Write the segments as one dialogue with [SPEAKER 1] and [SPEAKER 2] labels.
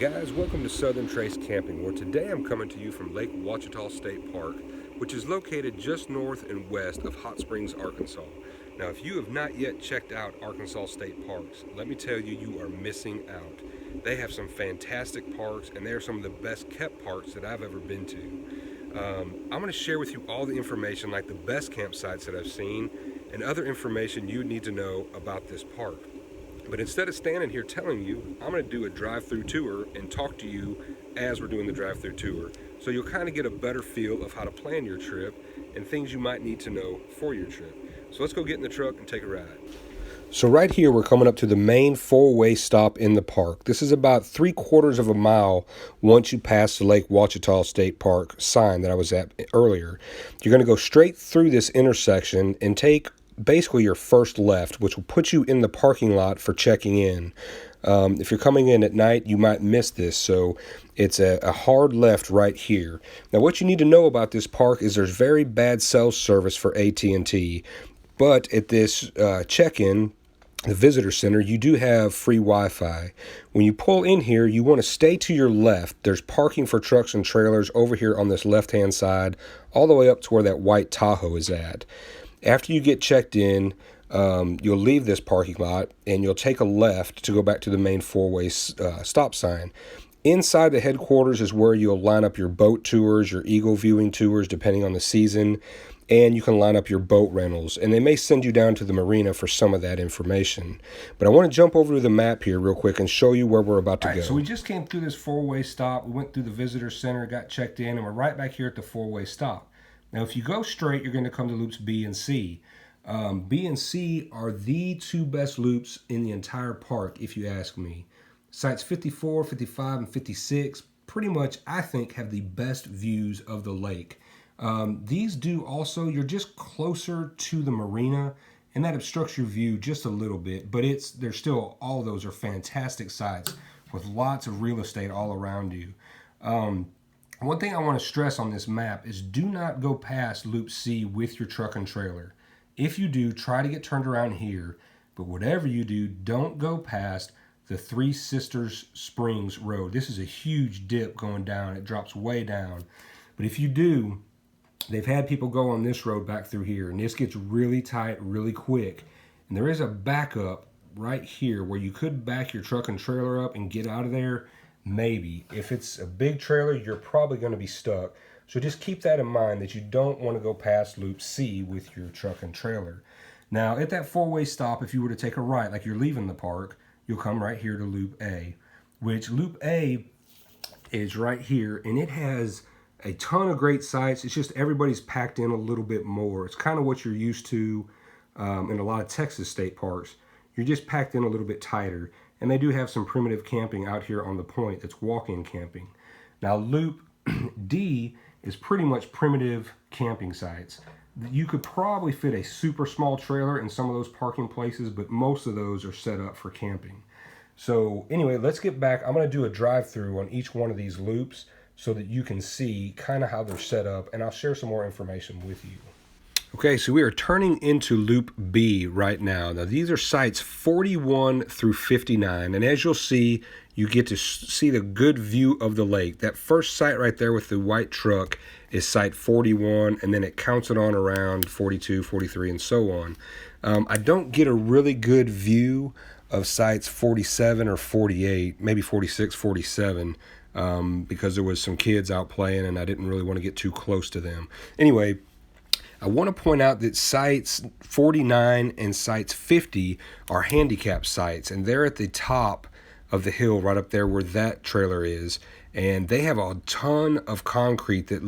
[SPEAKER 1] guys, welcome to Southern Trace Camping, where today I'm coming to you from Lake Ouachita State Park, which is located just north and west of Hot Springs, Arkansas. Now, if you have not yet checked out Arkansas State Parks, let me tell you, you are missing out. They have some fantastic parks, and they are some of the best kept parks that I've ever been to. I'm going to share with you all the information, like the best campsites that I've seen, and other information you need to know about this park. But instead of standing here telling you, I'm going to do a drive-through tour and talk to you as we're doing the drive-through tour. So you'll kind of get a better feel of how to plan your trip and things you might need to know for your trip. So let's go get in the truck and take a ride. So right here, we're coming up to the main four-way stop in the park. This is about 3/4 of a mile once you pass the Lake Ouachita State Park sign that I was at earlier. You're going to go straight through this intersection and take basically your first left, which will put you in the parking lot for checking in. If you're coming in at night, you might miss this, so it's a hard left right here. Now, what you need to know about this park is there's very bad cell service for AT&T, but at this check-in, the visitor center, you do have free Wi-Fi. When you pull in here, you want to stay to your left. There's parking for trucks and trailers over here on this left-hand side, all the way up to where that white Tahoe is at. After you get checked in, you'll leave this parking lot and you'll take a left to go back to the main four-way stop sign. Inside the headquarters is where you'll line up your boat tours, your eagle viewing tours, depending on the season, and you can line up your boat rentals. And they may send you down to the marina for some of that information. But I want to jump over to the map here real quick and show you where we're about to go. So we just came through this four-way stop. We went through the visitor center, got checked in, and we're right back here at the four-way stop. Now, if you go straight, you're going to come to loops B and C. B and C are the two best loops in the entire park, if you ask me. Sites 54, 55, and 56 pretty much, I think, have the best views of the lake. These do also, you're just closer to the marina, and that obstructs your view just a little bit, but they're still, all of those are fantastic sites with lots of real estate all around you. One thing I want to stress on this map is do not go past Loop C with your truck and trailer. If you do, try to get turned around here, but whatever you do, don't go past the Three Sisters Springs Road. This is a huge dip going down. It drops way down. But if you do, they've had people go on this road back through here, and this gets really tight really quick. And there is a backup right here where you could back your truck and trailer up and get out of there. Maybe. If it's a big trailer, you're probably going to be stuck. So just keep that in mind that you don't want to go past Loop C with your truck and trailer. Now, at that four-way stop, if you were to take a right, like you're leaving the park, you'll come right here to Loop A, which Loop A is right here, and it has a ton of great sites. It's just everybody's packed in a little bit more. It's kind of what you're used to in a lot of Texas state parks. You're just packed in a little bit tighter. And they do have some primitive camping out here on the point that's walk-in camping. Now, Loop D is pretty much primitive camping sites. You could probably fit a super small trailer in some of those parking places, but most of those are set up for camping. So anyway, let's get back. I'm going to do a drive-through on each one of these loops so that you can see kind of how they're set up, and I'll share some more information with you. Okay, so we are turning into Loop B right now. Now, these are sites 41 through 59, and as you'll see, you get to see the good view of the lake. That first site right there with the white truck is site 41, and then it counts it on around 42, 43, and so on. I don't get a really good view of sites 47 or 48, maybe 46, 47, because there was some kids out playing, and I didn't really want to get too close to them. Anyway, I want to point out that sites 49 and sites 50 are handicap sites, and they're at the top of the hill right up there where that trailer is, and they have a ton of concrete that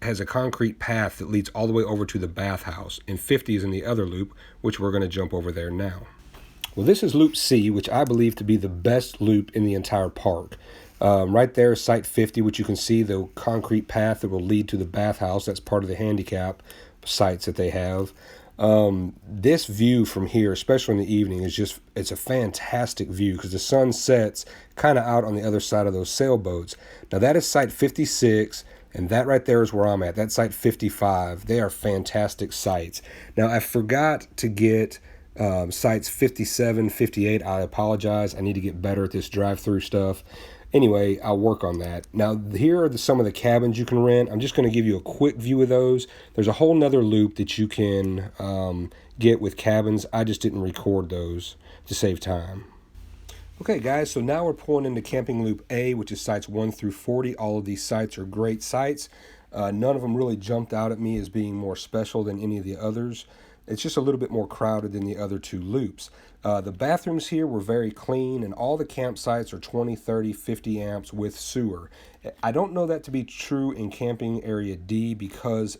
[SPEAKER 1] has a concrete path that leads all the way over to the bathhouse, and 50 is in the other loop, which we're going to jump over there now. Well, this is Loop C, which I believe to be the best loop in the entire park. Right there is site 50, which you can see the concrete path that will lead to the bathhouse. That's part of the handicap sites that they have. This view from here, especially in the evening, it's a fantastic view because the sun sets kind of out on the other side of those sailboats. Now that is site 56, and that right there is where I'm at. That's site 55. They are fantastic sites. Now I forgot to get sites 57, 58. I apologize. I need to get better at this drive-through stuff. Anyway, I'll work on that. Now, here are some of the cabins you can rent. I'm just going to give you a quick view of those. There's a whole nother loop that you can get with cabins. I just didn't record those to save time. Okay, guys, so now we're pulling into Camping Loop A, which is sites 1 through 40. All of these sites are great sites. None of them really jumped out at me as being more special than any of the others. It's just a little bit more crowded than the other two loops. The bathrooms here were very clean, and all the campsites are 20, 30, 50 amps with sewer. I don't know that to be true in Camping Area D because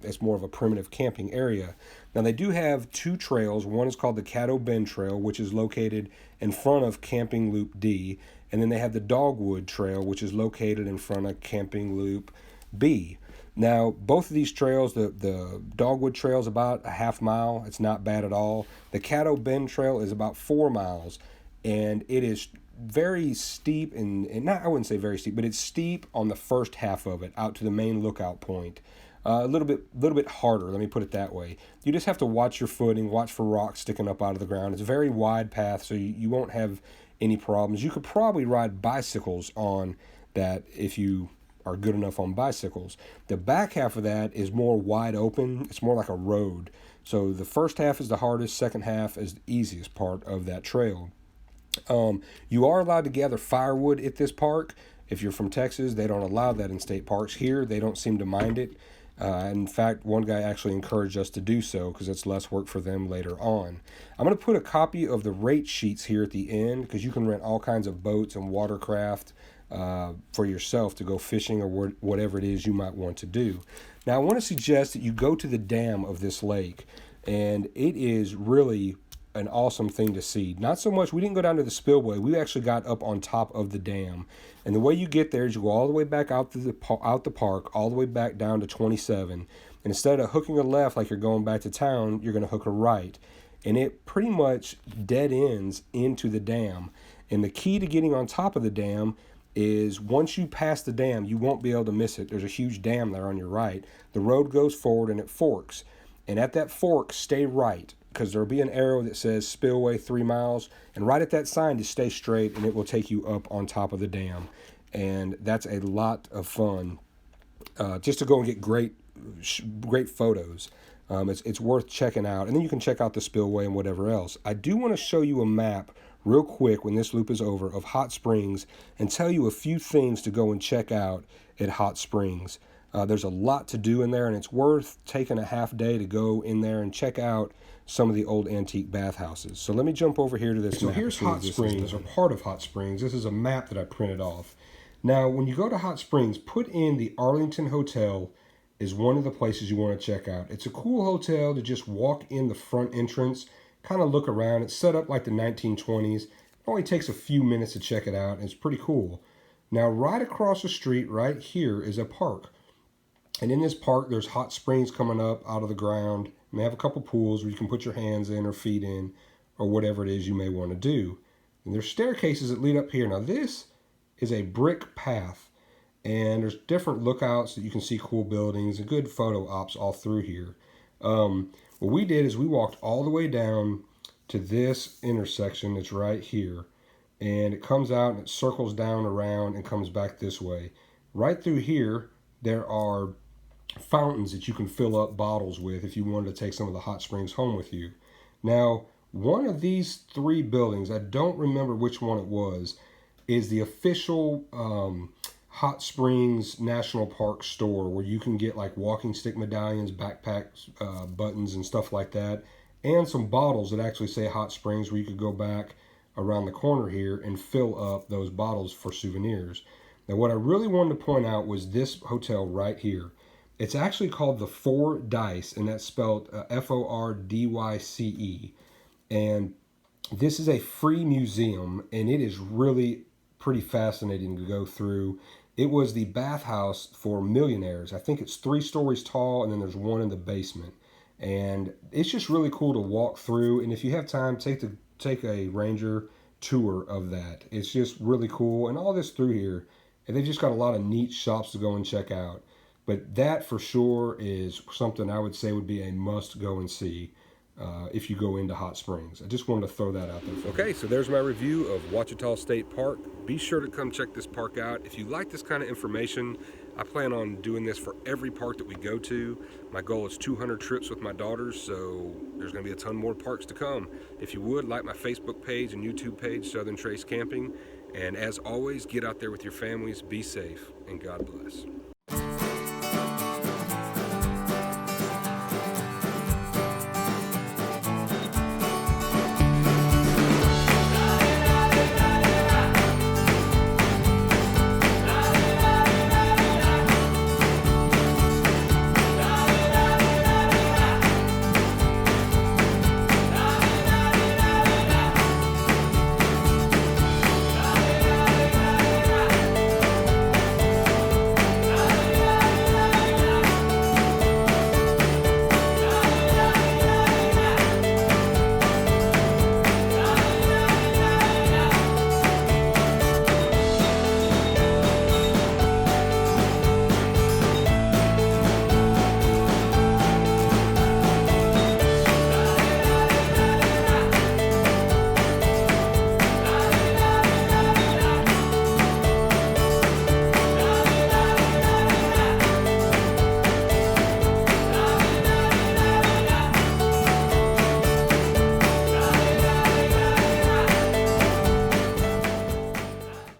[SPEAKER 1] it's more of a primitive camping area. Now, they do have two trails. One is called the Caddo Bend Trail, which is located in front of Camping Loop D, and then they have the Dogwood Trail, which is located in front of Camping Loop B. Now, both of these trails, the Dogwood Trail is about a half mile. It's not bad at all. The Caddo Bend Trail is about 4 miles, and it is very steep, and not, I wouldn't say very steep, but it's steep on the first half of it out to the main lookout point. A little bit harder, let me put it that way. You just have to watch your footing, watch for rocks sticking up out of the ground. It's a very wide path, so you won't have any problems. You could probably ride bicycles on that if you are good enough on bicycles. The back half of that is more wide open. It's more like a road. So the first half is the hardest, second half is the easiest part of that trail. You are allowed to gather firewood at this park. If you're from Texas, they don't allow that in state parks. Here, they don't seem to mind it. In fact, one guy actually encouraged us to do so because it's less work for them later on. I'm going to put a copy of the rate sheets here at the end because you can rent all kinds of boats and watercraft for yourself to go fishing or whatever it is you might want to do. Now, I want to suggest that you go to the dam of this lake, and it is really an awesome thing to see. Not so much, we didn't go down to the spillway. We actually got up on top of the dam. And the way you get there is you go all the way back out the park, all the way back down to 27. And instead of hooking a left like you're going back to town, you're going to hook a right. And it pretty much dead ends into the dam. And the key to getting on top of the dam is once you pass the dam, you won't be able to miss it. There's a huge dam there on your right. The road goes forward and it forks. And at that fork, stay right, because there'll be an arrow that says spillway 3 miles, and right at that sign, just stay straight, and it will take you up on top of the dam. And that's a lot of fun, just to go and get great photos. It's worth checking out, and then you can check out the spillway and whatever else. I do want to show you a map real quick when this loop is over of Hot Springs and tell you a few things to go and check out at Hot Springs. There's a lot to do in there, and it's worth taking a half day to go in there and check out some of the old antique bathhouses. So let me jump over here to this map. So here's Hot Springs, or part of Hot Springs. This is a map that I printed off. Now, when you go to Hot Springs, put in the Arlington Hotel is one of the places you want to check out. It's a cool hotel to just walk in the front entrance, kind of look around. It's set up like the 1920s. It only takes a few minutes to check it out, and it's pretty cool. Now, right across the street, right here, is a park. And in this park, there's hot springs coming up out of the ground. And they have a couple pools where you can put your hands in or feet in or whatever it is you may want to do. And there's staircases that lead up here. Now, this is a brick path. And there's different lookouts that you can see cool buildings and good photo ops all through here. What we did is we walked all the way down to this intersection that's right here. And it comes out and it circles down around and comes back this way. Right through here, there are fountains that you can fill up bottles with if you wanted to take some of the hot springs home with you. Now, one of these 3 buildings, I don't remember which one it was, is the official Hot Springs National Park store where you can get like walking stick medallions, backpacks, buttons and stuff like that, and some bottles that actually say Hot Springs where you could go back around the corner here and fill up those bottles for souvenirs. Now, what I really wanted to point out was this hotel right here. It's actually called the Four Dice, and that's spelled Fordyce. And this is a free museum, and it is really pretty fascinating to go through. It was the bathhouse for millionaires. I think it's 3 stories tall, and then there's one in the basement. And it's just really cool to walk through. And if you have time, take a ranger tour of that. It's just really cool. And all this through here, and they've just got a lot of neat shops to go and check out. But that for sure is something I would say would be a must go and see. if you go into Hot Springs. I just wanted to throw that out there. Okay, so there's my review of Ouachita State Park. Be sure to come check this park out. If you like this kind of information, I plan on doing this for every park that we go to. My goal is 200 trips with my daughters, so there's going to be a ton more parks to come. If you would, like my Facebook page and YouTube page, Southern Trace Camping. And as always, get out there with your families, be safe, and God bless.